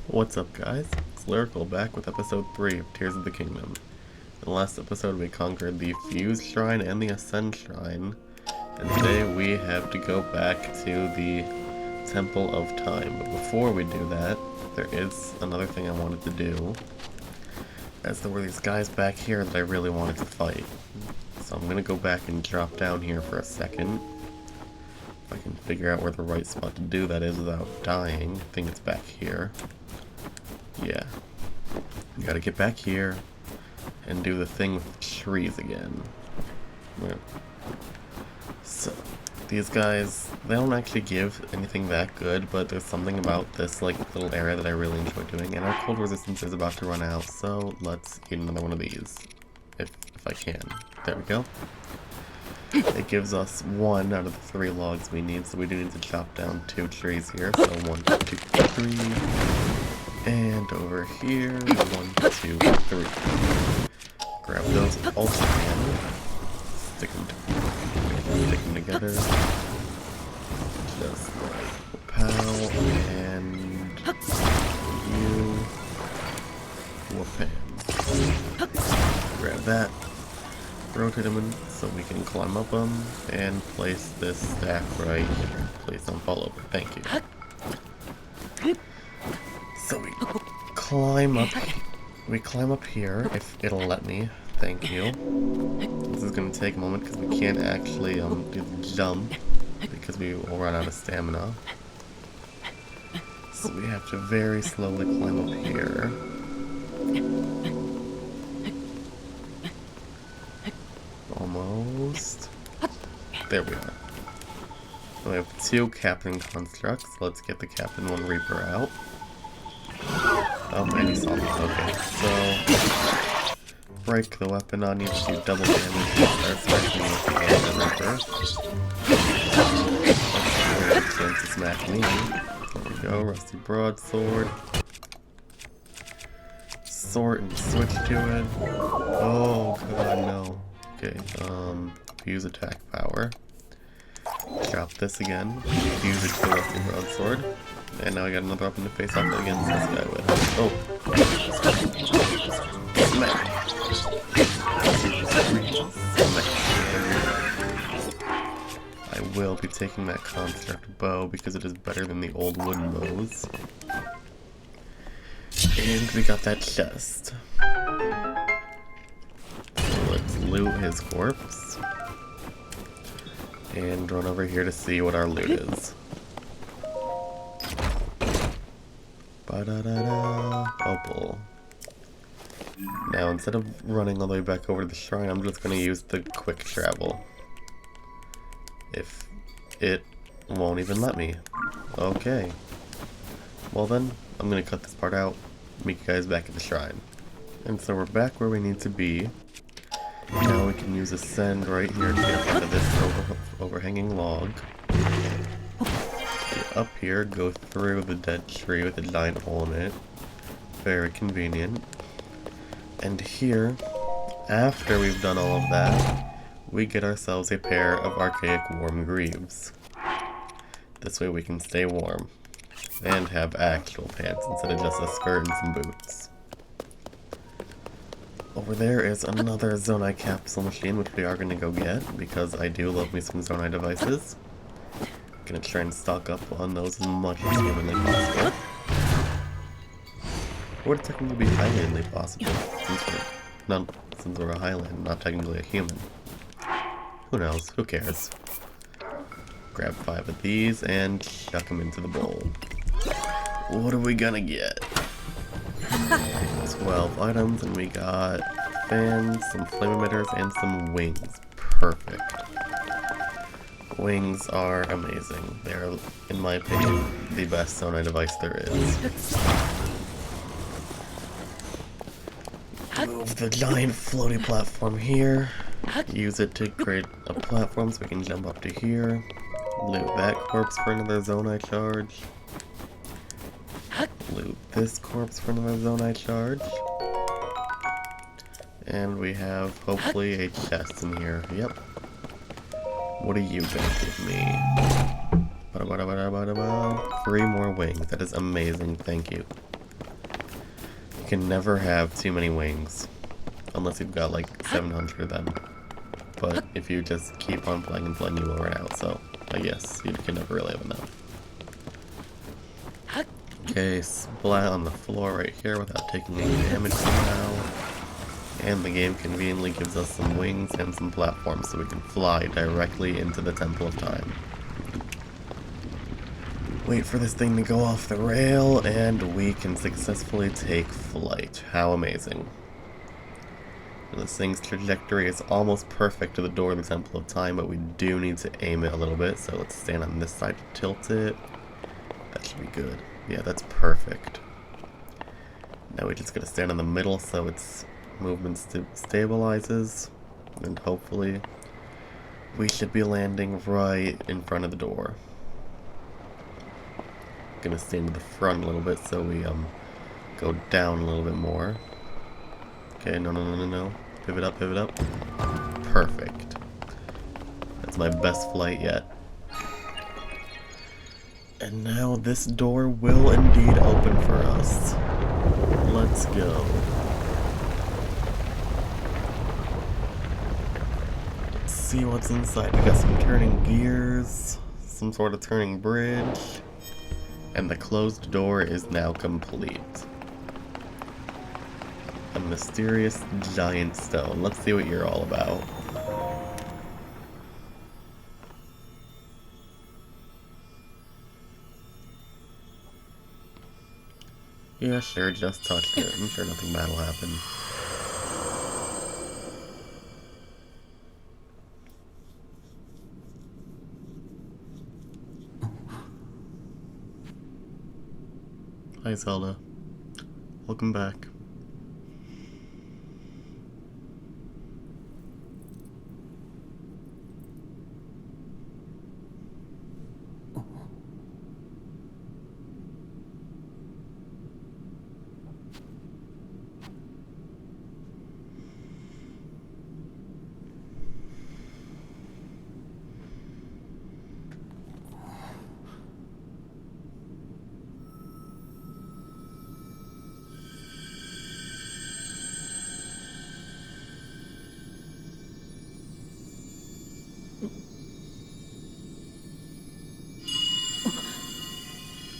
What's up, guys? It's Lyrical back with episode 3 of Tears of the Kingdom. In the last episode we conquered the Fuse Shrine and the Ascend Shrine, and today we have to go back to the Temple of Time. But before we do that, there is another thing I wanted to do, as there were these guys back here that I really wanted to fight. So I'm gonna go back and drop down here for a second. If I can figure out where the right spot to do that is without dying. I think it's back here. Yeah. You gotta get back here and do the thing with trees again. So, these guys, they don't actually give anything that good, but there's something about this little area that I really enjoy doing, and our cold resistance is about to run out, so let's eat another one of these. If I can. There we go. It gives us 1 out of the 3 logs we need, so we do need to chop down 2 trees here. So 1, 2, 3. And over here, 1, 2, 3. Grab those all together. Stick them together. Just like pow, and you whoop. Grab that. Rotate them in so we can climb up them, and place this stack right here. Please don't fall over. Thank you. So we climb up here, if it'll let me. Thank you. This is gonna take a moment because we can't actually do the jump because we will run out of stamina. So we have to very slowly climb up here. Almost. There we are. So we have 2 Captain constructs. Let's get the Captain 1 Reaper out. Oh, and he saw me. Okay, so break the weapon on you to do double damage. Start striking with the Reaper. Let's chance to smack me. There we go, Rusty Broadsword. Sword and switch to it. Oh god, no. Okay, use attack power. Drop this again. Use it to Rusty Broadsword. And now I got another weapon to face off against this guy with. Oh! Smack! I will be taking that construct bow because it is better than the old wooden bows. And we got that chest. Let's loot his corpse. And run over here to see what our loot is. Ba-da-da-da. Opal. Now, instead of running all the way back over to the shrine, I'm just going to use the quick travel. If it won't even let me. Okay. Well then, I'm going to cut this part out, meet you guys back at the shrine. And so we're back where we need to be. Now we can use Ascend right here to get out of this overhanging log. Get up here, go through the dead tree with a giant hole in it. Very convenient. And here, after we've done all of that, we get ourselves a pair of archaic warm greaves. This way we can stay warm. And have actual pants instead of just a skirt and some boots. Over there is another Zonai capsule machine, which we are going to go get, because I do love me some Zonai devices. Gonna try and stock up on those as much as humanly possible. Or technically be highlandly possible, since we're a highland, not technically a human. Who knows? Who cares? Grab 5 of these and chuck them into the bowl. What are we gonna get? 12 items, and we got fans, some flame emitters, and some wings. Perfect. Wings are amazing. They're, in my opinion, the best Zonai device there is. Move the giant floaty platform here. Use it to create a platform so we can jump up to here. Loot that corpse for another Zonai charge. Loot this corpse for another Zonai charge. And we have, hopefully, a chest in here. Yep. What are you gonna give me? 3 more wings. That is amazing. Thank you. can never have too many wings. Unless you've got like 700 of them. But if you just keep on playing and playing, you will run out, so I guess you can never really have enough. Okay, splat on the floor right here without taking any damage somehow. And the game conveniently gives us some wings and some platforms so we can fly directly into the Temple of Time. Wait for this thing to go off the rail, and we can successfully take flight. How amazing. This thing's trajectory is almost perfect to the door of the Temple of Time, but we do need to aim it a little bit, so let's stand on this side to tilt it. That should be good. Yeah, that's perfect. Now we just gotta stand in the middle so its movement stabilizes, and hopefully we should be landing right in front of the door. Gonna stand to the front a little bit so we go down a little bit more. Okay, no. Pivot up, pivot up. Perfect. That's my best flight yet. And now this door will indeed open for us. Let's go. Let's see what's inside. We got some turning gears, some sort of turning bridge, and the closed door is now complete. A mysterious giant stone. Let's see what you're all about. Yeah, sure, just touch it. I'm sure nothing bad will happen. Hi, Zelda. Welcome back.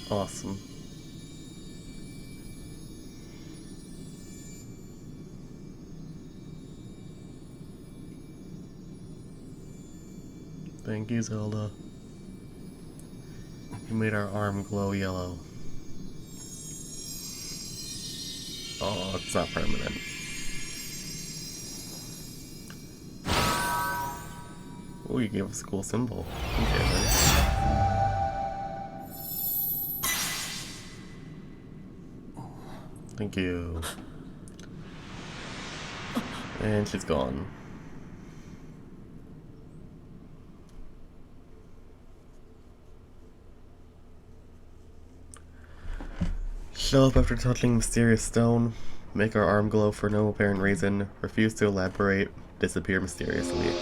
Awesome. Thank you, Zelda. You made our arm glow yellow. Oh, it's not permanent. Oh, you gave us a cool symbol. Okay, then. Thank you. And she's gone. Show up after touching mysterious stone, make our arm glow for no apparent reason, refuse to elaborate, disappear mysteriously.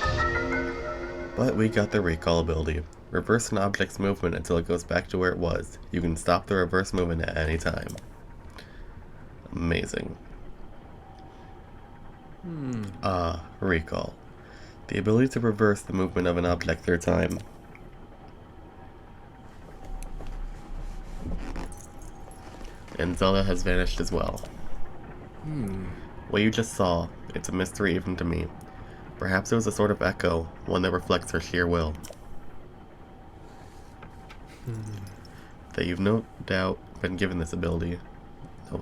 But we got the recall ability. Reverse an object's movement until it goes back to where it was. You can stop the reverse movement at any time. Amazing. Recall. The ability to reverse the movement of an object through time. And Zelda has vanished as well. What you just saw, it's a mystery even to me. Perhaps it was a sort of echo, one that reflects her sheer will. That you've no doubt been given this ability.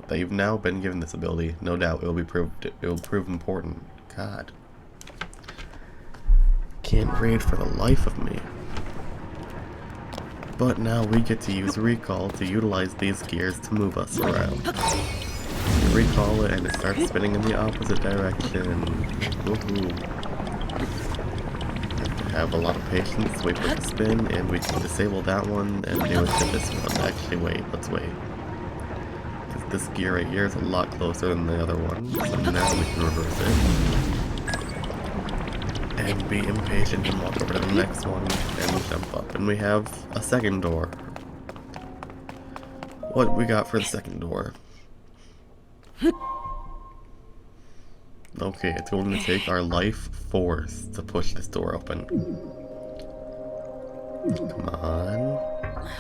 That you've now been given this ability, no doubt it will prove important. God. Can't read for the life of me. But now we get to use recall to utilize these gears to move us around. You recall it and it starts spinning in the opposite direction. Woohoo. Have a lot of patience, wait for it to spin, and we can disable that one and do it to this one. Actually, wait, let's wait. Because this gear right here is a lot closer than the other one, so now we can reverse it. And be impatient and walk over to the next one and jump up. And we have a second door. What we got for the second door? Okay, it's going to take our life force to push this door open. Come on.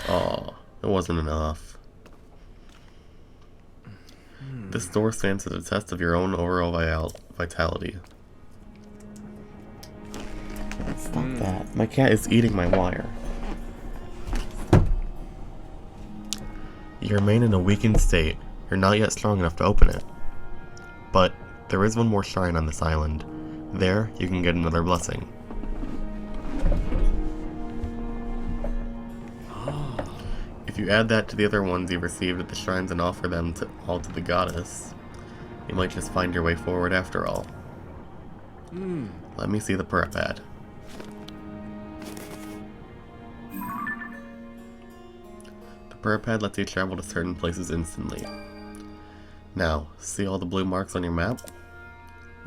Aw, it wasn't enough. This door stands as a test of your own overall vitality. Stop that. My cat is eating my wire. You remain in a weakened state. You're not yet strong enough to open it. But there is one more shrine on this island. There, you can get another blessing. If you add that to the other ones you received at the shrines and offer them all to the goddess, you might just find your way forward after all. Let me see the Purah pad. The Purah pad lets you travel to certain places instantly. Now, see all the blue marks on your map?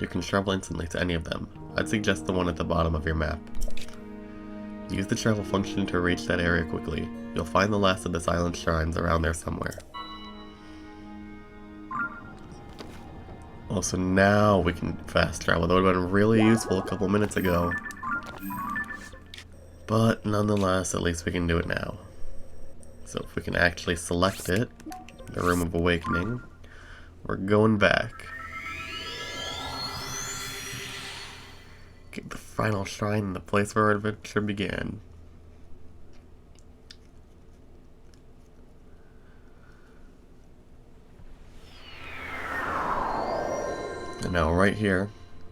You can travel instantly to any of them. I'd suggest the one at the bottom of your map. Use the travel function to reach that area quickly. You'll find the last of this island's shrines around there somewhere. Also, now we can fast travel. That would have been really useful a couple minutes ago. But nonetheless, at least we can do it now. So if we can actually select it, the Room of Awakening, we're going back. Get the final shrine in the place where our adventure began. And now right here,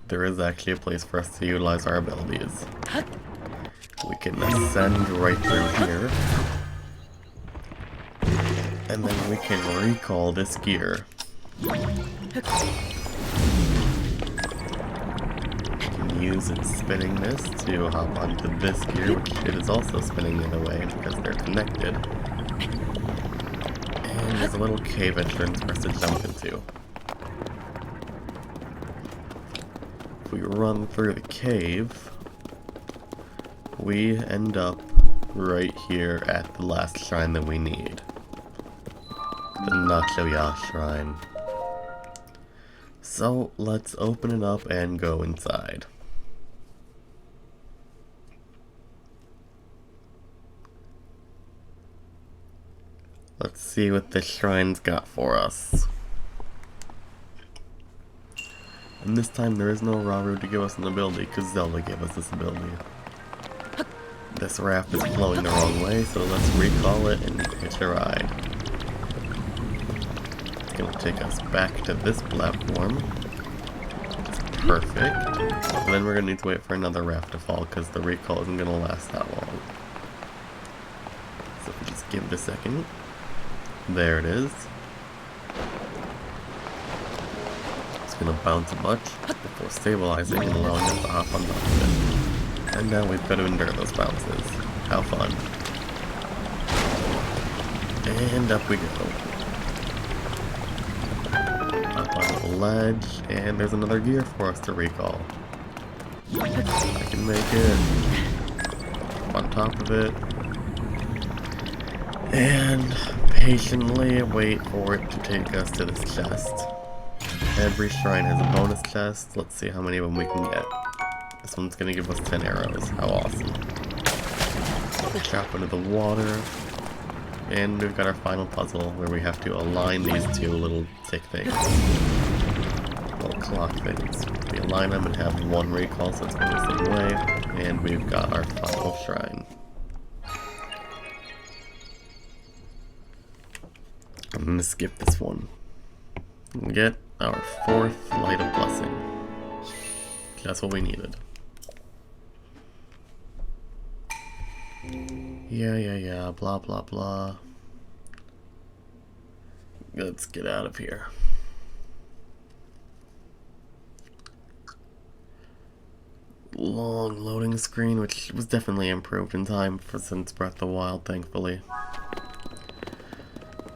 there is actually a place for us to utilize our abilities. We can ascend right through here. And then we can recall this gear. Use it spinning this to hop onto this gear, which it is also spinning the other way because they're connected. And there's a little cave entrance for us to jump into. If we run through the cave, we end up right here at the last shrine that we need. The Nachoya shrine. So let's open it up and go inside. Let's see what this shrine's got for us. And this time there is no Raru to give us an ability, because Zelda gave us this ability. This raft is flowing the wrong way, so let's recall it and hitch a ride. It's going to take us back to this platform. Which is perfect. And then we're going to need to wait for another raft to fall, because the recall isn't going to last that long. So if we just give it a second. There it is. It's going to bounce a bunch before stabilizing and allowing us to hop on top of it. And now we've got to endure those bounces. How fun. And up we go. Up on the ledge, and there's another gear for us to recall. I can make it. Up on top of it. And patiently wait for it to take us to this chest. Every shrine has a bonus chest. Let's see how many of them we can get. This one's gonna give us 10 arrows. How awesome. Drop into the water. And we've got our final puzzle where we have to align these two little tick things. Little clock things. We align them and have one recall so it's going the same way. And we've got our final shrine. I'm gonna skip this one. And get our 4th Light of Blessing. That's what we needed. Yeah, blah blah blah. Let's get out of here. Long loading screen, which was definitely improved in time since Breath of the Wild, thankfully.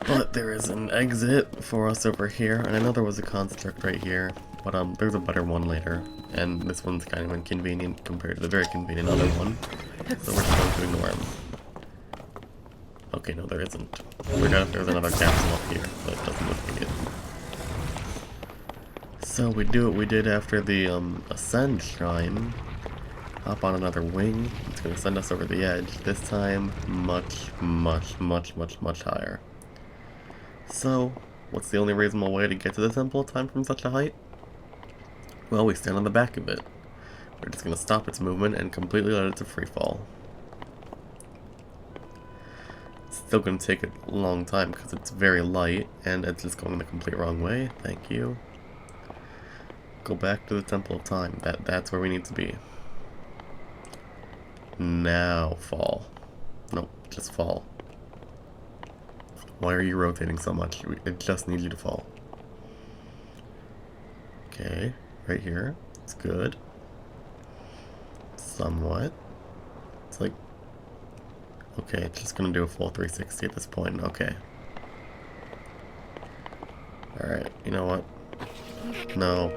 But there is an exit for us over here, and I know there was a construct right here, but there's a better one later, and this one's kind of inconvenient compared to the very convenient other one, so we're just going to ignore him. Okay, no there isn't. I forgot if there was another capsule up here, but it doesn't look like it. So we do what we did after the Ascend Shrine. Hop on another wing. It's going to send us over the edge. This time, much higher. So, what's the only reasonable way to get to the Temple of Time from such a height? Well, we stand on the back of it. We're just going to stop its movement and completely let it to free fall. It's still going to take a long time because it's very light and it's just going the complete wrong way. Thank you. Go back to the Temple of Time. That's where we need to be. Now fall. Nope, just fall. Why are you rotating so much? It just needs you to fall. Okay, right here. It's good. Somewhat. It's like... Okay, it's just gonna do a full 360 at this point. Okay. Alright, you know what? No,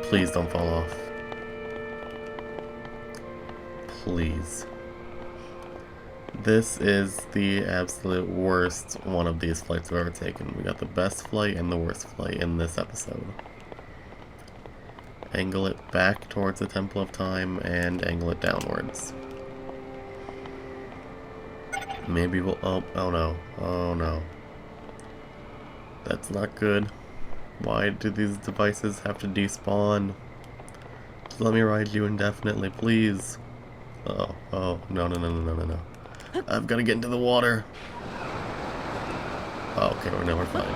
please don't fall off. Please. This is the absolute worst one of these flights we've ever taken. We got the best flight and the worst flight in this episode. Angle it back towards the Temple of Time and angle it downwards. Maybe we'll... Oh no. Oh no. That's not good. Why do these devices have to despawn? Just let me ride you indefinitely, please. Oh, no. I've got to get into the water. Oh, okay, we're fine.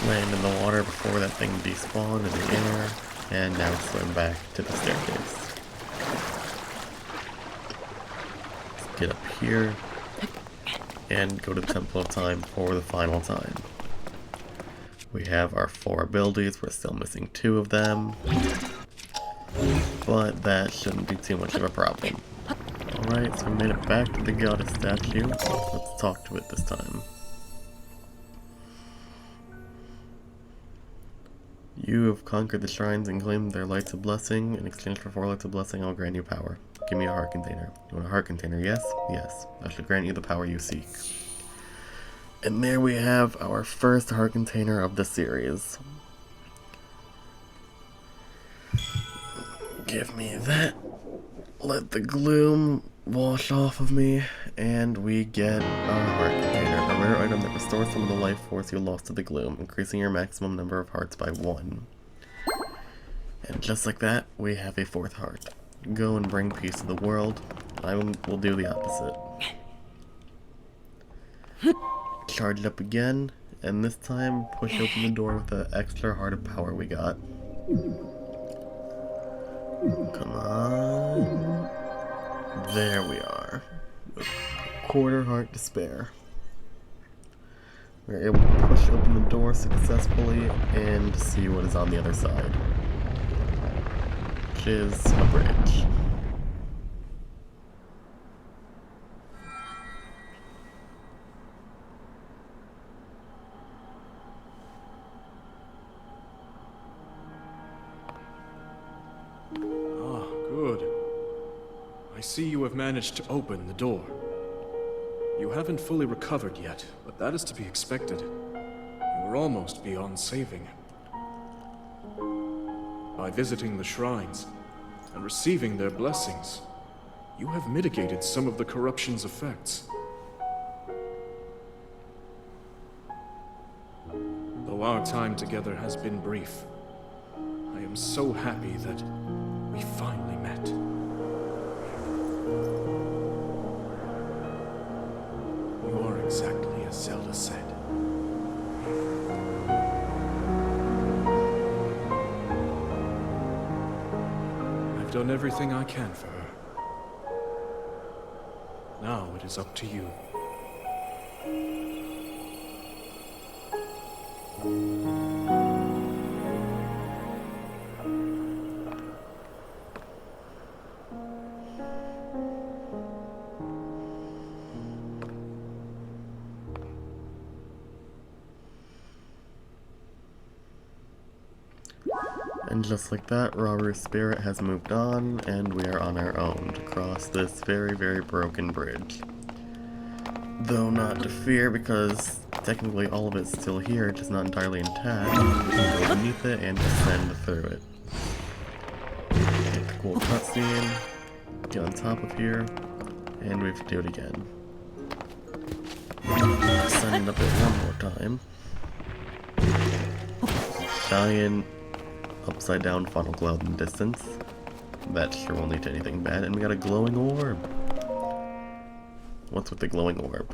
Land in the water before that thing despawned in the air, and now swim back to the staircase. Let's get up here, and go to the Temple of Time for the final time. We have our 4 abilities, we're still missing 2 of them. But that shouldn't be too much of a problem. Alright, so we made it back to the goddess statue. Let's talk to it this time. You have conquered the shrines and claimed their lights of blessing. In exchange for 4 lights of blessing, I'll grant you power. Give me a heart container. You want a heart container? Yes? Yes. I shall grant you the power you seek. And there we have our first heart container of the series. Give me that. Let the gloom wash off of me, and we get a heart container, a rare item that restores some of the life force you lost to the gloom, increasing your maximum number of hearts by 1. And just like that, we have a 4th heart. Go and bring peace to the world. I will do the opposite. Charge it up again, and this time push open the door with the extra heart of power we got. Come on. There we are. With a 1/4 heart to spare. We're able to push open the door successfully and see what is on the other side. Which is a bridge. I see you have managed to open the door. You haven't fully recovered yet, but that is to be expected. You were almost beyond saving. By visiting the shrines and receiving their blessings, you have mitigated some of the corruption's effects. Though our time together has been brief, I am so happy that we finally met. You are exactly as Zelda said. I've done everything I can for her. Now it is up to you. And just like that, Raru's spirit has moved on, and we are on our own to cross this very, very broken bridge. Though not to fear, because technically all of it's still here, just not entirely intact. We can go beneath it and descend through it. Get the cool cutscene, get on top of here, and we have to do it again. Descend up it one more time. Giant upside down funnel cloud in the distance. That sure won't lead to anything bad, and we got a glowing orb. What's with the glowing orb?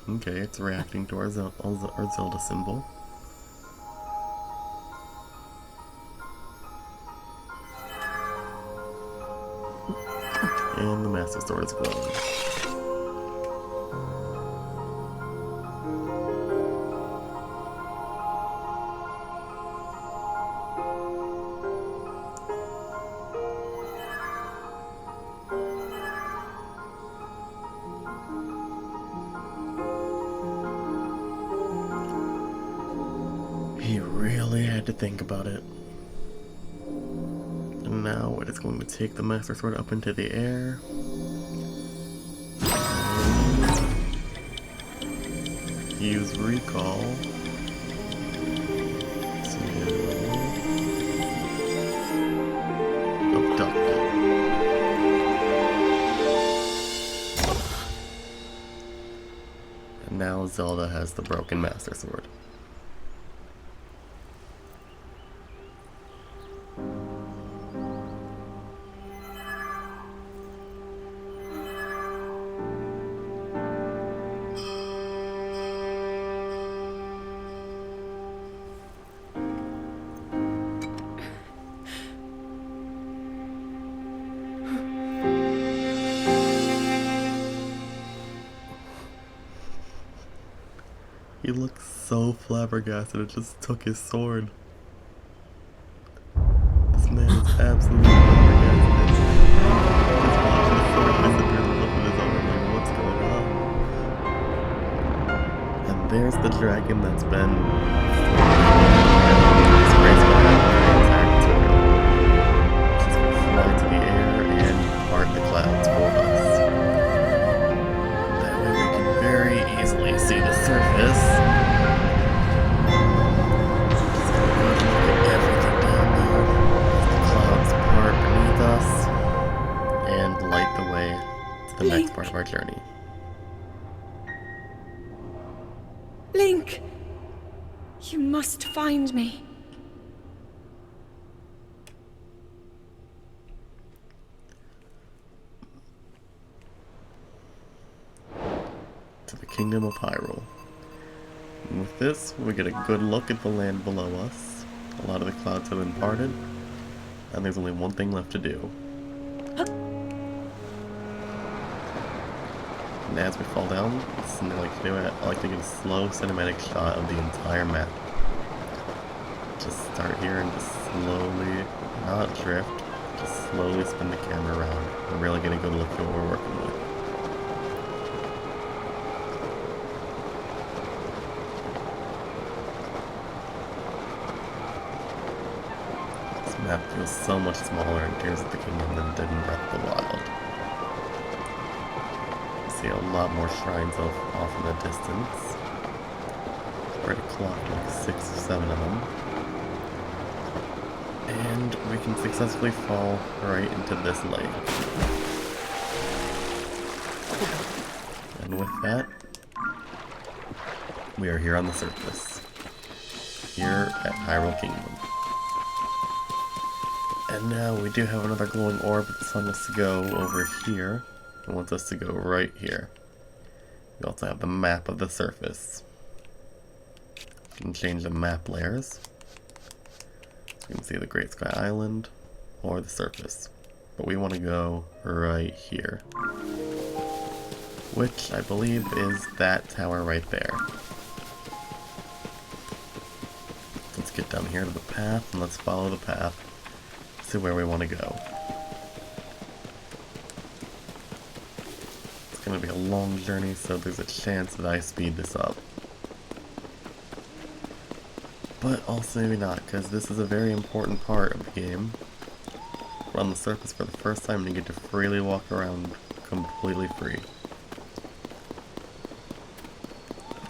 Okay, it's reacting to our Zelda symbol. And the Master Sword is glowing. He really had to think about it. And now it is going to take the Master Sword up into the air. Use recall to abduct it. And now Zelda has the broken Master Sword. He looks so flabbergasted, it just took his sword. This man is absolutely flabbergasted. Just watching the sword disappear in the look of his arm, like, what's going on? And there's the dragon that's been disgraced by the entire tutorial. She's gonna fly to the air and part the clouds for us. That way we can very easily see the surface. The next part of our journey. Link! You must find me. To the kingdom of Hyrule. And with this, we get a good look at the land below us. A lot of the clouds have been parted, and there's only one thing left to do. And as we fall down, something I like to do, I like to get a slow cinematic shot of the entire map. Just start here and just slowly, not drift, just slowly spin the camera around. We're really getting a good look at what we're working with. This map feels so much smaller in Tears of the Kingdom than it did in Breath of the Wild. See a lot more shrines off in the distance. Already clocked like 6 or 7 of them. And we can successfully fall right into this lake. And with that, we are here on the surface. Here at Hyrule Kingdom. And now we do have another glowing orb that's telling us to go over here. It wants us to go right here. We also have the map of the surface. You can change the map layers. So you can see the Great Sky Island or the surface. But we want to go right here. Which I believe is that tower right there. Let's get down here to the path and let's follow the path to where we want to go. It's going to be a long journey, so there's a chance that I speed this up. But also maybe not, because this is a very important part of the game. We're on the surface for the first time and you get to freely walk around completely free.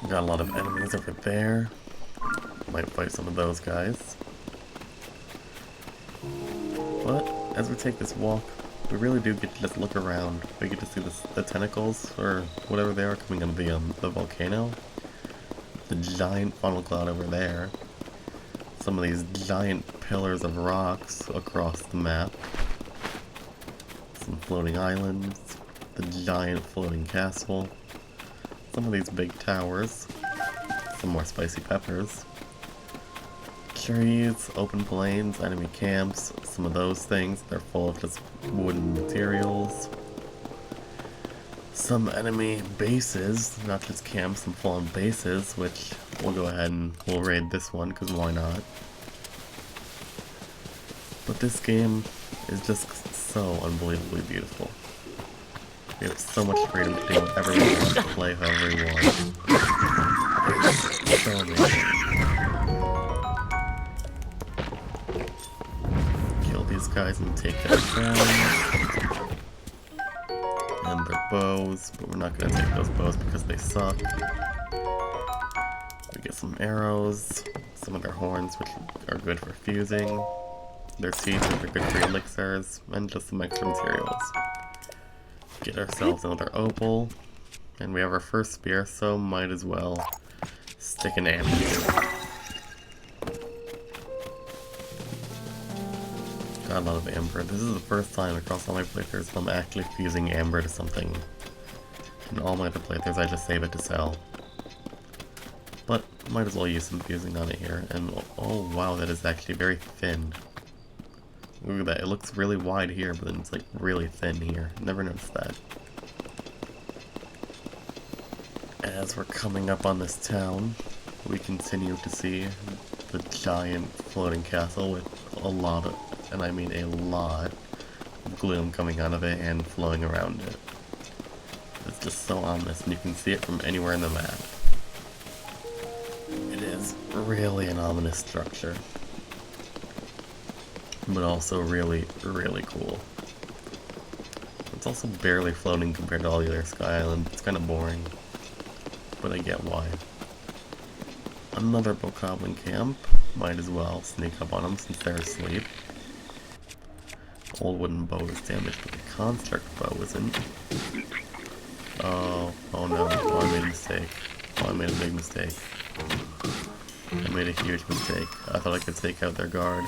Got a lot of enemies over there. Might fight some of those guys. But as we take this walk, we really do get to just look around. We get to see the tentacles, or whatever they are, coming out of the volcano. The giant funnel cloud over there. Some of these giant pillars of rocks across the map. Some floating islands. The giant floating castle. Some of these big towers. Some more spicy peppers. Trees, open plains, enemy camps, some of those things. They're full of just wooden materials. Some enemy bases, not just camps, some full-on bases, which we'll go ahead and we'll raid this one, because why not? But this game is just so unbelievably beautiful. We have so much freedom to do whatever we want, to play however we want. It's so amazing. Kill these guys and take their guns. And their bows, but we're not going to take those bows because they suck. We get some arrows, some of their horns, which are good for fusing. Their teeth, which are good for elixirs, and just some extra materials. Get ourselves another opal, and we have our first spear, so might as well stick an amber to it. Got a lot of amber. This is the first time across all my playthroughs I'm actually fusing amber to something. In all my other playthroughs I just save it to sell. But might as well use some fusing on it here, and oh wow, that is actually very thin. Look at that, it looks really wide here, but then it's like really thin here. Never noticed that. As we're coming up on this town, we continue to see the giant floating castle with a lot of, and I mean a lot, of gloom coming out of it and flowing around it. It's just so ominous, and you can see it from anywhere in the map. It is really an ominous structure. But also really, really cool. It's also barely floating compared to all the other Sky Islands. It's kind of boring, but I get why. Another Bokoblin camp. Might as well sneak up on them since they're asleep. Old wooden bow is damaged, but the construct bow isn't. Oh no, oh, I made a mistake. Oh, I made a big mistake. I made a huge mistake. I thought I could take out their guard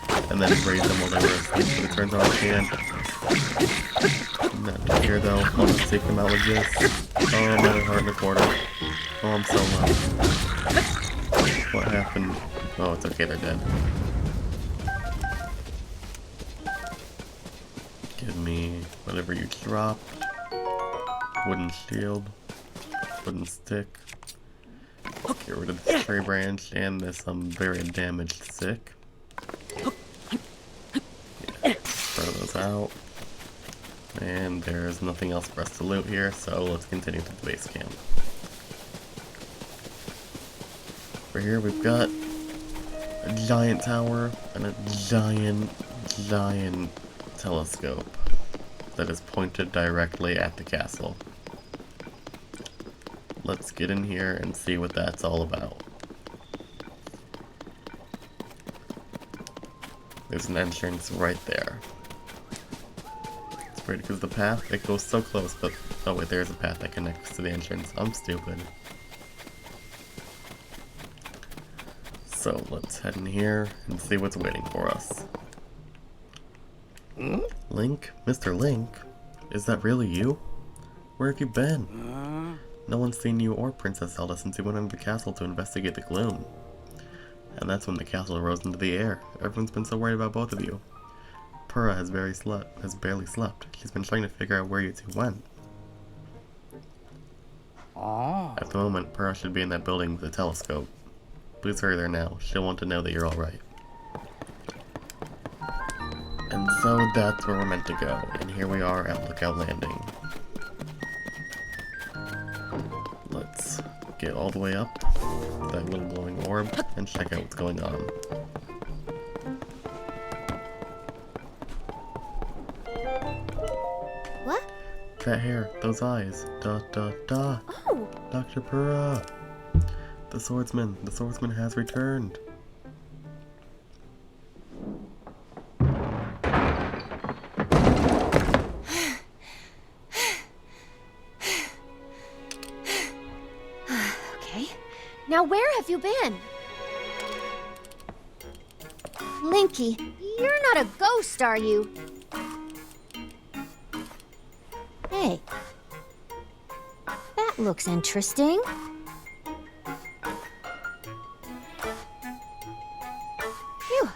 and then raise them while they were asleep, but it turns out I can't. Not here though. I'll just take them out with this. Oh, I'm at a heart and a quarter. Oh, I'm so low. What happened? Oh, it's okay, they're dead. Give me whatever you drop. Wooden shield. Wooden stick. Get rid of this tree branch and this very damaged stick. Yeah, throw those out. And there's nothing else for us to loot here, so let's continue to the base camp. For here we've got a giant tower and a giant telescope that is pointed directly at the castle. Let's get in here and see what that's all about. There's an entrance right there. It's weird because the path, it goes so close, but oh wait, there's a path that connects to the entrance. I'm stupid. So let's head in here and see what's waiting for us. Link? Mr. Link? Is that really you? Where have you been? No one's seen you or Princess Zelda since you went into the castle to investigate the gloom. And that's when the castle rose into the air. Everyone's been so worried about both of you. Purah has barely slept. She's been trying to figure out where you two went. At the moment, Purah should be in that building with the telescope. Please hurry there now. She'll want to know that you're alright. And so that's where we're meant to go. And here we are at Lookout Landing. Let's get all the way up to that little glowing orb and check out what's going on. What? That hair, those eyes. Da da da. Oh! Dr. Purah! The swordsman has returned. Okay. Now where have you been? Linky, you're not a ghost, are you? Hey. That looks interesting. Phew.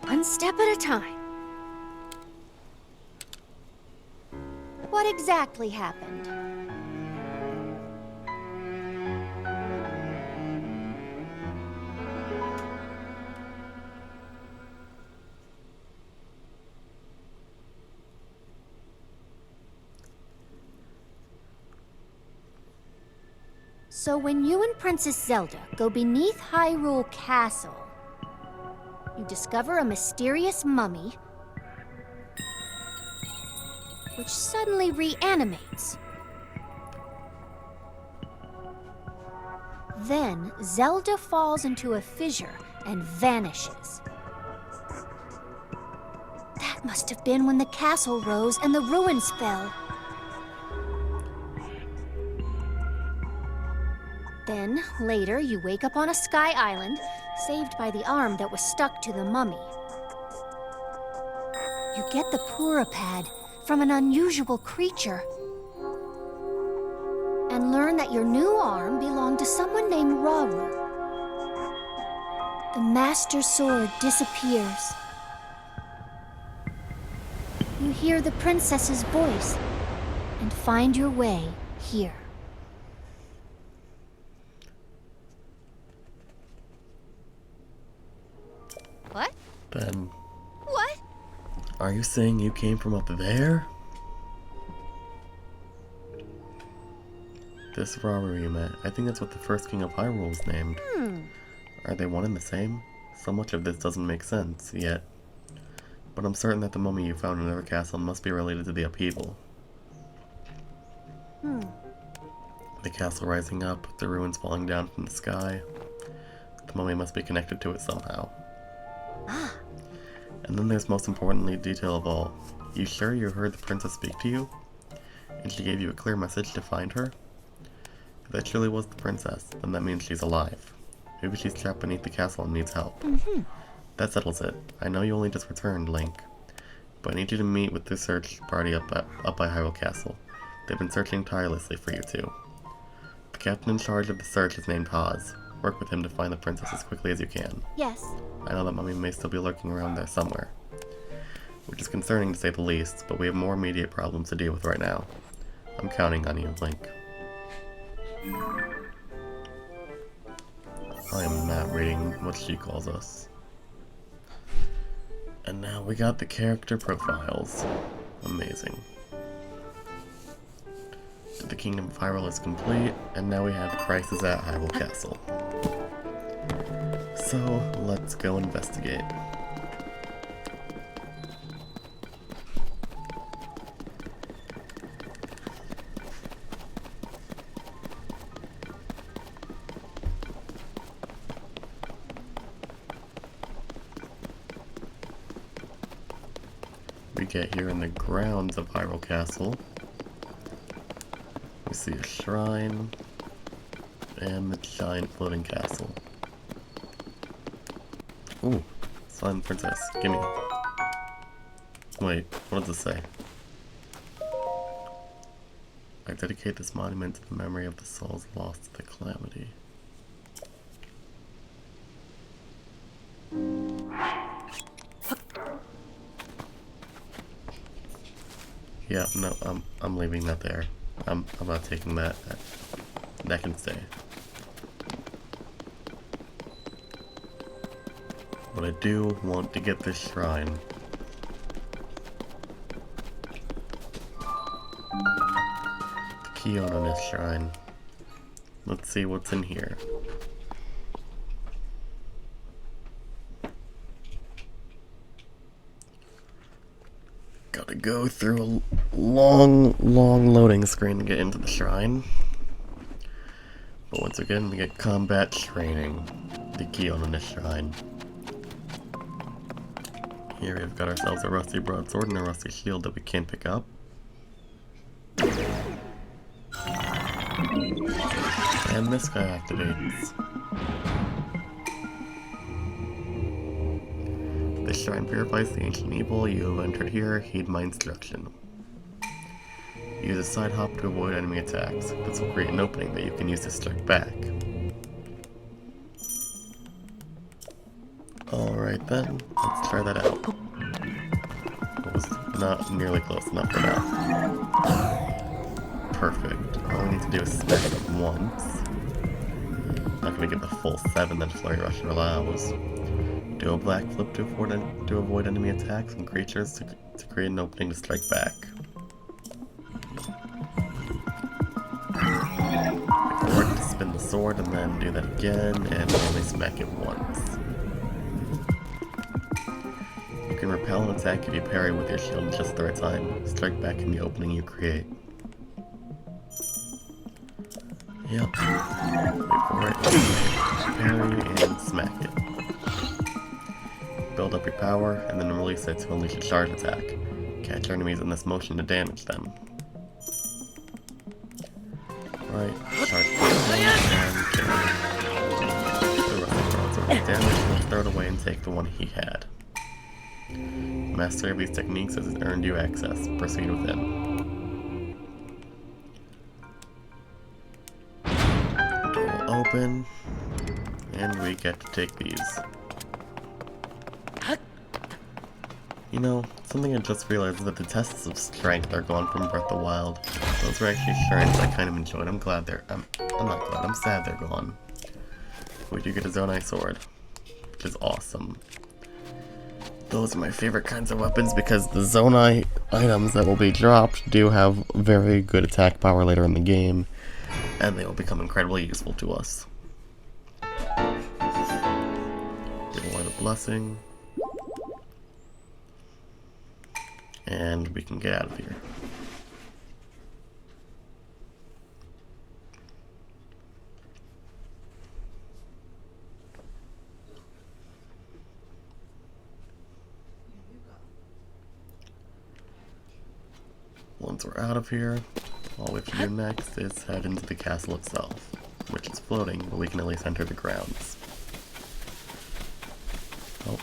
One step at a time. What exactly happened? So when you and Princess Zelda go beneath Hyrule Castle, you discover a mysterious mummy which suddenly reanimates. Then Zelda falls into a fissure and vanishes. That must have been when the castle rose and the ruins fell. Then, later, you wake up on a sky island, saved by the arm that was stuck to the mummy. You get the Purah pad from an unusual creature, and learn that your new arm belonged to someone named Rauru. The Master Sword disappears. You hear the princess's voice, and find your way here. What? Ben, What? are you saying you came from up there? This Rauru you met, I think that's what the first king of Hyrule is named. Are they one and the same? So much of this doesn't make sense, yet. But I'm certain that the mummy you found in Evercastle Castle must be related to the upheaval. The castle rising up, the ruins falling down from the sky. The mummy must be connected to it somehow. And then there's most importantly, detail of all. You sure you heard the princess speak to you? And she gave you a clear message to find her? If that truly was the princess, then that means she's alive. Maybe she's trapped beneath the castle and needs help. That settles it. I know you only just returned, Link. But I need you to meet with the search party up by Hyrule Castle. They've been searching tirelessly for you two. The captain in charge of the search is named Haz. Work with him to find the princess as quickly as you can. Yes. I know that mummy may still be lurking around there somewhere. Which is concerning to say the least, but we have more immediate problems to deal with right now. I'm counting on you, Link. I am not reading what she calls us. And now we got the character profiles. Amazing. The Kingdom of Hyrule is complete, and now we have Crisis at Hyrule Castle. So, let's go investigate. We get here in the grounds of Hyrule Castle. We see a shrine and the giant floating castle. Ooh, Slime Princess, gimme. Wait, what does this say? I dedicate this monument to the memory of the souls lost to the calamity. Yeah, no, I'm leaving that there. I'm not taking that. That can stay. But I do want to get this shrine. The key on this shrine. Let's see what's in here. Gotta go through a long loading screen to get into the shrine. But once again, we get combat training, the key on this shrine. Here we've got ourselves a rusty broadsword and a rusty shield that we can't pick up. And this guy activates. This shrine purifies the ancient evil. You have entered here, heed my instruction. Use a side hop to avoid enemy attacks. This will create an opening that you can use to strike back. Alright then, let's try that out. It was not nearly close enough for that. Perfect. All we need to do is smash it once. Not gonna get the full 7 that Flurry Rusher allows. Do a black flip to avoid enemy attacks and creatures to create an opening to strike back. Forward to spin the sword and then do that again and only smack it once. You can repel an attack if you parry with your shield just the right time. Strike back in the opening you create. Yep. Wait for it. Parry and smack it. Build up your power and then release it to unleash a charge attack. Catch enemies in this motion to damage them. Right, charge and carry. The rest of the broadsword is damaged, let's throw it away and take the one he had. Mastery of these techniques has earned you access. Proceed with it. Door will open, and we get to take these. You know, something I just realized is that the tests of strength are gone from Breath of the Wild. Those were actually shrines I kind of enjoyed. I'm glad they're... I'm not glad, I'm sad they're gone. We do get a Zonai sword, which is awesome. Those are my favorite kinds of weapons because the Zonai items that will be dropped do have very good attack power later in the game, and they will become incredibly useful to us. Get a Light of Blessing. And we can get out of here. Once we're out of here, all we have to do next is head into the castle itself, which is floating, but we can at least enter the grounds. Oh,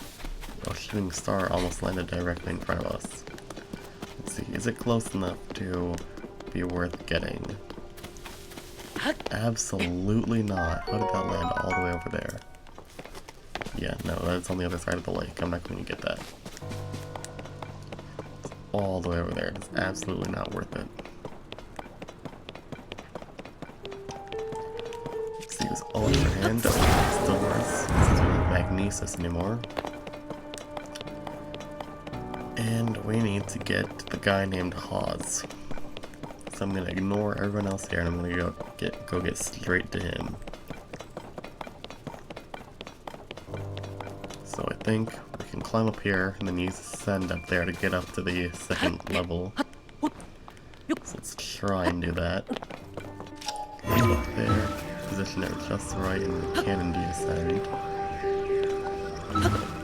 a shooting star almost landed directly in front of us. Let's see, is it close enough to be worth getting? Absolutely not. How did that land all the way over there? Yeah, no, that's on the other side of the lake. I'm not going to get that. It's all the way over there. It's absolutely not worth it. Let's use Ultra Hand. Still worse, since we don't have Magnesis anymore. And we need to get the guy named Hawes. So I'm gonna ignore everyone else here and I'm gonna go get straight to him. So I think we can climb up here and then use Ascend up there to get up to the second level. So let's try and do that. Climb up there, position it just right, and we can indeed ascend.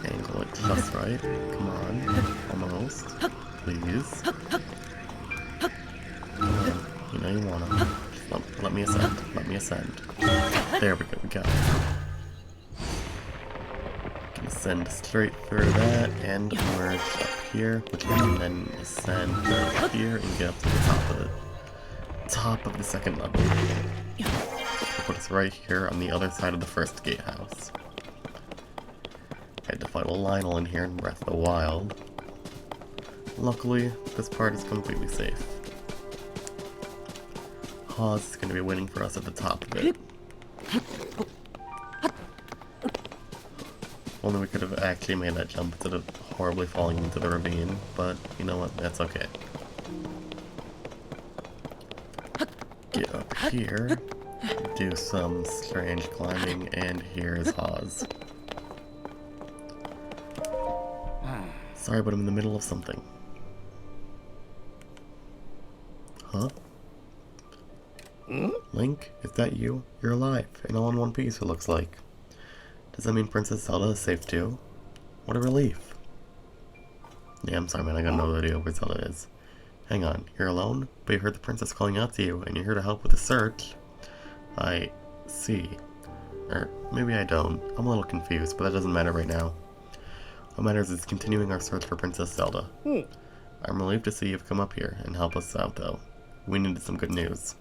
Angle it just right. Come on. Almost. Please. Come on. You know you wanna. Just let me ascend. Let me ascend. There we go. We got it. Can ascend straight through that and emerge up here, which we can then ascend up here and get up to the top of the second level. So put us right here on the other side of the first gatehouse. I had to fight a Lionel in here in Breath of the Wild. Luckily, this part is completely safe. Hawes is going to be waiting for us at the top of it. Only we could have actually made that jump instead of horribly falling into the ravine, but you know what, that's okay. here, do some strange climbing, and here is Hawes. Sorry, but I'm in the middle of something. Huh? Link, is that you? You're alive, and all in one piece, it looks like. Does that mean Princess Zelda is safe too? What a relief. Yeah, I'm sorry, man, I got no idea where Zelda is. Hang on, you're alone? But you heard the princess calling out to you, and you're here to help with the search? I see. Or maybe I don't. I'm a little confused, but that doesn't matter right now. What matters is continuing our search for Princess Zelda. I'm relieved to see you've come up here and help us out, though. We needed some good news.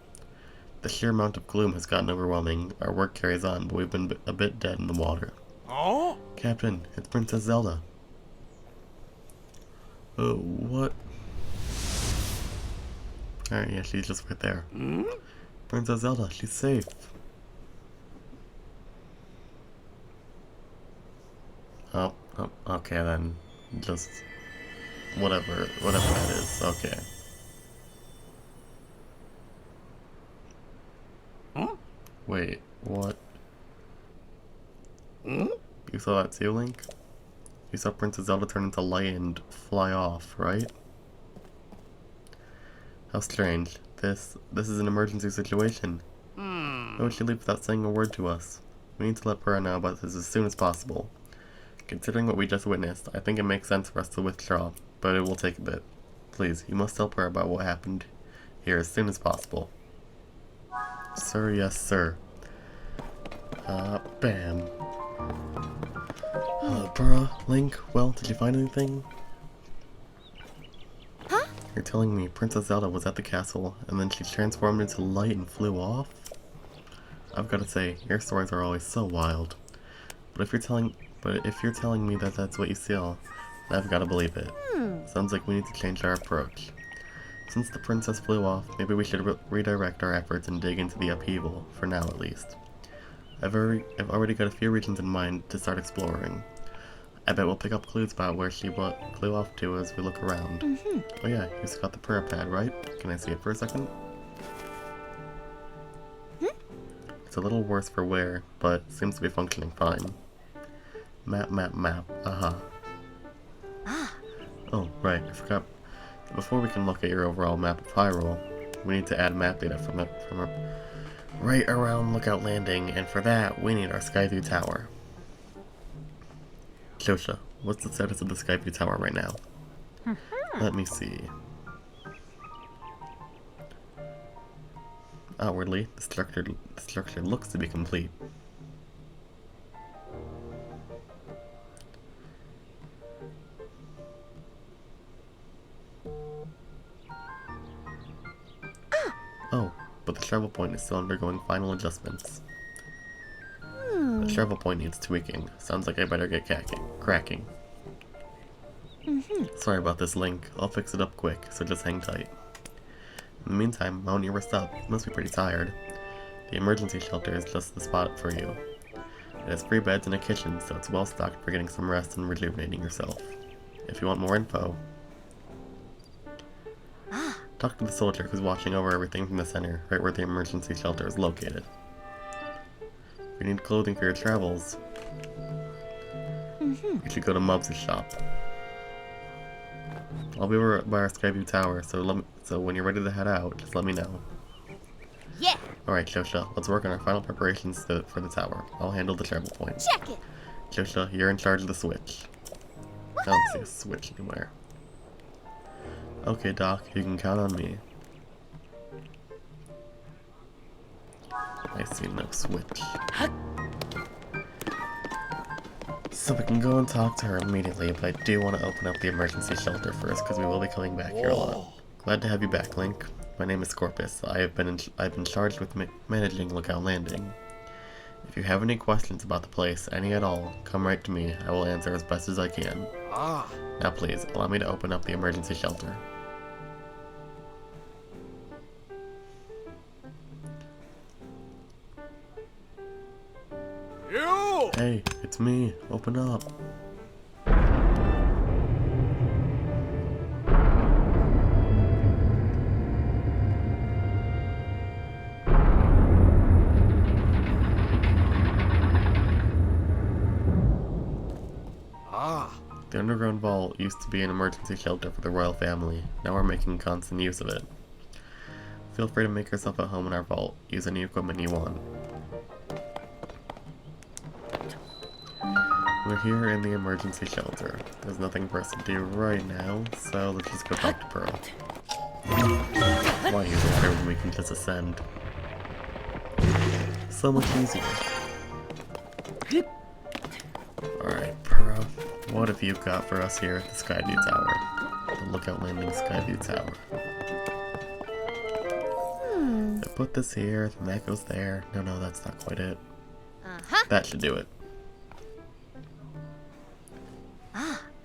The sheer amount of gloom has gotten overwhelming. Our work carries on, but we've been a bit dead in the water. Oh? Captain, it's Princess Zelda. Oh, what? Alright, yeah, she's just right there. Princess Zelda, she's safe. Oh, okay then. Just whatever that is. Okay. Wait, what? You saw that too, Link? You saw Princess Zelda turn into light and fly off, right? How strange. This is an emergency situation. Why would she leave without saying a word to us? We need to let Purah know about this as soon as possible. Considering what we just witnessed, I think it makes sense for us to withdraw, but it will take a bit. Please, you must tell Purah about what happened here as soon as possible. Sir, yes, sir. Bam. Purah, Link, well, did you find anything? Huh? You're telling me Princess Zelda was at the castle, and then she transformed into light and flew off? I've gotta say, your stories are always so wild. But if you're telling me that that's what you saw, I've gotta believe it. Sounds like we need to change our approach. Since the princess flew off, maybe we should redirect our efforts and dig into the upheaval, for now at least. I've already got a few regions in mind to start exploring. I bet we'll pick up clues about where she flew off to as we look around. Oh yeah, you've got the Purah pad, right? Can I see it for a second? It's a little worse for wear, but seems to be functioning fine. Map. Oh, right, I forgot. Before we can look at your overall map of Hyrule, we need to add map data from right around Lookout Landing, and for that, we need our Skyview Tower. Josha, what's the status of the Skyview Tower right now? Let me see. Outwardly, the structure looks to be complete. Oh, but the travel point is still undergoing final adjustments. The travel point needs tweaking. Sounds like I better get cracking. Sorry about this, Link. I'll fix it up quick, so just hang tight. In the meantime, why don't you rest up? You must be pretty tired. The emergency shelter is just the spot for you. It has 3 beds and a kitchen, so it's well stocked for getting some rest and rejuvenating yourself. If you want more info, talk to the soldier who's watching over everything from the center, right where the emergency shelter is located. If you need clothing for your travels, you should go to Mubs' shop. I'll be by our Skyview Tower, so when you're ready to head out, just let me know. Yeah. Alright, Josha, let's work on our final preparations for the tower. I'll handle the travel point. Check it. Josha, you're in charge of the switch. I don't see a switch anywhere. Okay, Doc, you can count on me. I see no switch. So we can go and talk to her immediately, but I do want to open up the emergency shelter first, because we will be coming back here a lot. Glad to have you back, Link. My name is Scorpus. I've been charged with managing Lookout Landing. If you have any questions about the place, any at all, come right to me. I will answer as best as I can. Now please, allow me to open up the emergency shelter. You! Hey, it's me. Open up. underground vault used to be an emergency shelter for the royal family. Now we're making constant use of it. Feel free to make yourself at home in our vault. Use any equipment you want. We're here in the emergency shelter. There's nothing for us to do right now, so let's just go talk to Purah. Why use water when we can just ascend? So much easier. Alright, Purah, what have you got for us here at the Skyview Tower? The Lookout Landing Skyview Tower. I put this here, and that goes there. No, that's not quite it. That should do it.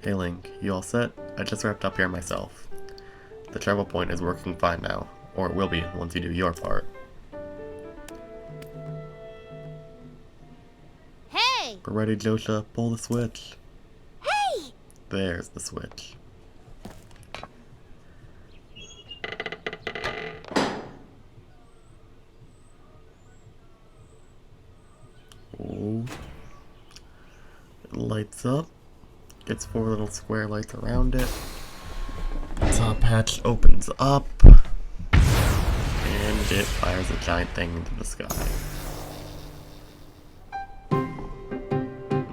Hey Link, you all set? I just wrapped up here myself. The travel point is working fine now, or it will be once you do your part. Hey! We're ready, Josha. Pull the switch. Hey! There's the switch. Ooh. It lights up. Gets 4 little square lights around it. Top hatch opens up. And it fires a giant thing into the sky.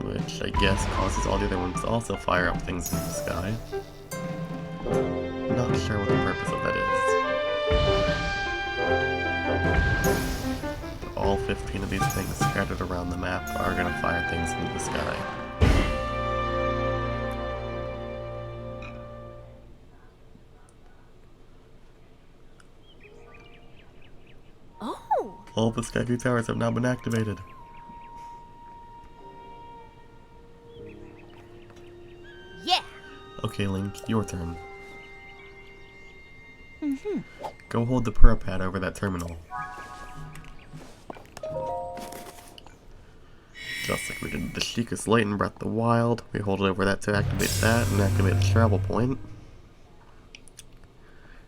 Which I guess causes all the other ones to also fire up things into the sky. Not sure what the purpose of that is. But all 15 of these things scattered around the map are gonna fire things into the sky. All of the Skyview Towers have now been activated. Yeah! Okay, Link, your turn. Go hold the Purah pad over that terminal. Just like we did the Sheikah's Light in Breath of the Wild, we hold it over that to activate that and activate the travel point.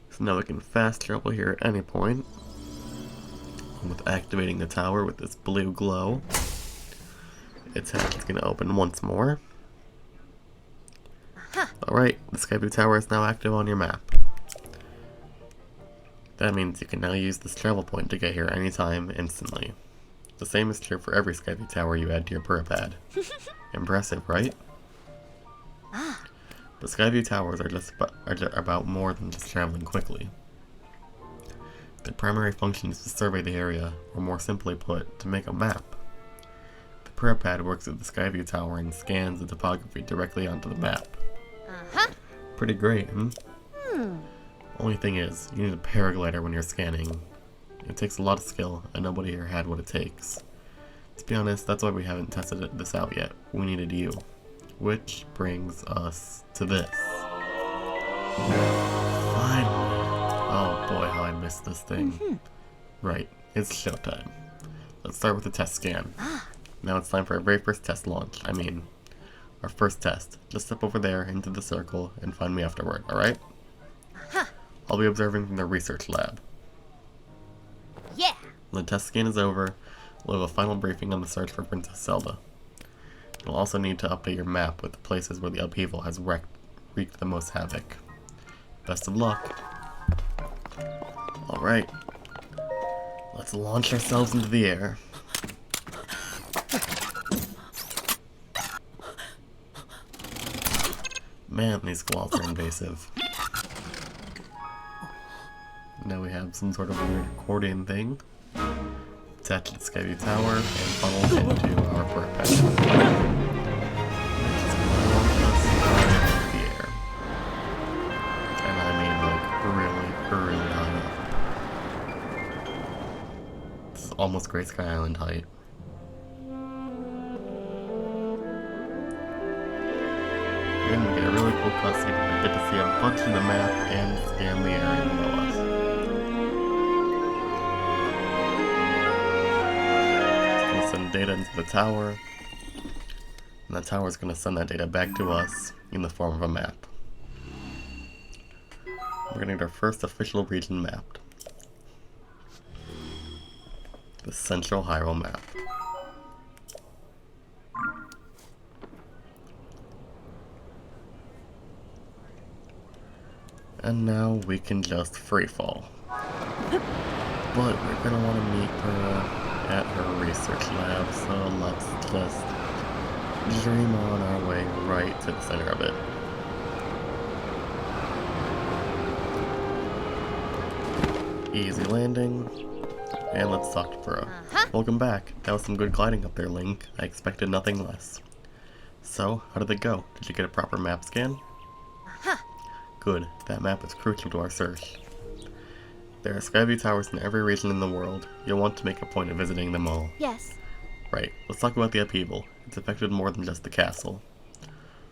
So now we can fast travel here at any point. With activating the tower with this blue glow, its hatch is going to open once more. Alright, the Skyview Tower is now active on your map. That means you can now use this travel point to get here anytime, instantly. The same is true for every Skyview Tower you add to your Purah pad. Impressive, right? But Skyview Towers are about more than just traveling quickly. Their primary function is to survey the area, or more simply put, to make a map. The Purah pad works with the Skyview Tower and scans the topography directly onto the map. Pretty great, Only thing is, you need a paraglider when you're scanning. It takes a lot of skill, and nobody here had what it takes. To be honest, that's why we haven't tested this out yet. We needed you. Which brings us to this. Finally! Oh boy, how I missed this thing. Right, it's showtime. Let's start with the test scan. Now it's time for our very first test launch. I mean, our first test. Just step over there into the circle and find me afterward, alright? I'll be observing from the research lab. Yeah! When the test scan is over, we'll have a final briefing on the search for Princess Zelda. You'll also need to update your map with the places where the upheaval has wreaked the most havoc. Best of luck! Alright, let's launch ourselves into the air. Man, these squalls are invasive. Now we have some sort of weird accordion thing attached to the Skyview Tower and funneled into our Purah pad. Just launch us into the air. And I mean like really high up. This is almost Great Sky Island height. And we get a really cool cutscene where we get to see a bunch of the map and scan the area below us. It's going to send data into the tower, and the tower is going to send that data back to us in the form of a map. We're going to get our first official region mapped. The Central Hyrule map. And now we can just freefall. But we're gonna want to meet Purah at her research lab, so let's just dream on our way right to the center of it. Easy landing, and let's talk to Purah. Welcome back. That was some good gliding up there, Link. I expected nothing less. So, how did it go? Did you get a proper map scan? Good. That map is crucial to our search. There are skyview towers in every region in the world. You'll want to make a point of visiting them all. Yes. Right. Let's talk about the upheaval. It's affected more than just the castle.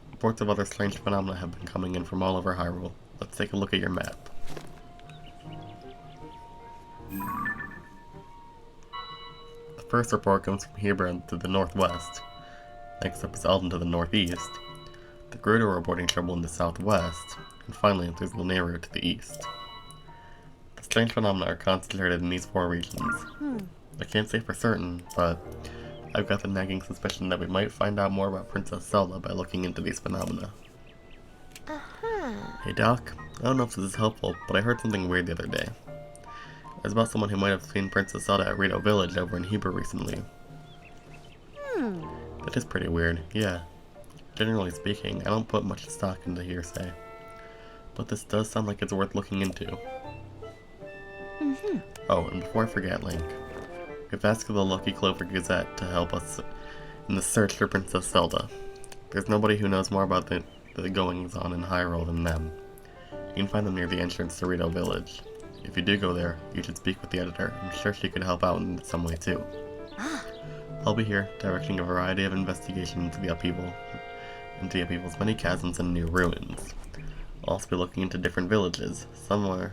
Reports of other strange phenomena have been coming in from all over Hyrule. Let's take a look at your map. The first report comes from Hyrule to the northwest. Next up is Zelda to the northeast. The Gerudo are reporting trouble in the southwest. And finally, there's Lanayru to the east. The strange phenomena are concentrated in these 4 regions. I can't say for certain, but I've got the nagging suspicion that we might find out more about Princess Zelda by looking into these phenomena. Hey Doc, I don't know if this is helpful, but I heard something weird the other day. It was about someone who might have seen Princess Zelda at Rito Village over in Hyrule recently. That is pretty weird, yeah. Generally speaking, I don't put much stock into hearsay. But this does sound like it's worth looking into. Oh, and before I forget, Link, we've asked the Lucky Clover Gazette to help us in the search for Princess Zelda. There's nobody who knows more about the goings-on in Hyrule than them. You can find them near the entrance to Rito Village. If you do go there, you should speak with the editor. I'm sure she could help out in some way too. I'll be here, directing a variety of investigations into the upheaval's many chasms and new ruins. I'll also be looking into different villages. Someone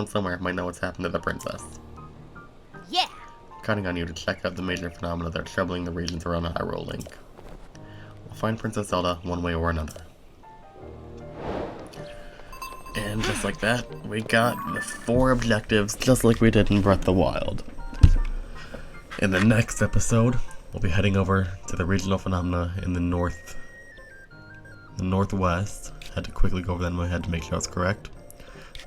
somewhere might know what's happened to the princess. Yeah. I'm counting on you to check out the major phenomena that are troubling the regions around Hyrule, Link. We'll find Princess Zelda one way or another. And just like that, we got the 4 objectives, just like we did in Breath of the Wild. In the next episode, we'll be heading over to the regional phenomena in the northwest. Had to quickly go over that in my head to make sure I was correct.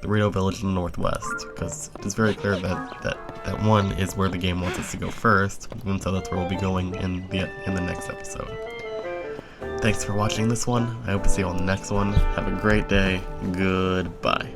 The Rito Village in the northwest, because it is very clear that one is where the game wants us to go first, and so that's where we'll be going in the next episode. Thanks for watching this one. I hope to see you on the next one. Have a great day. Goodbye.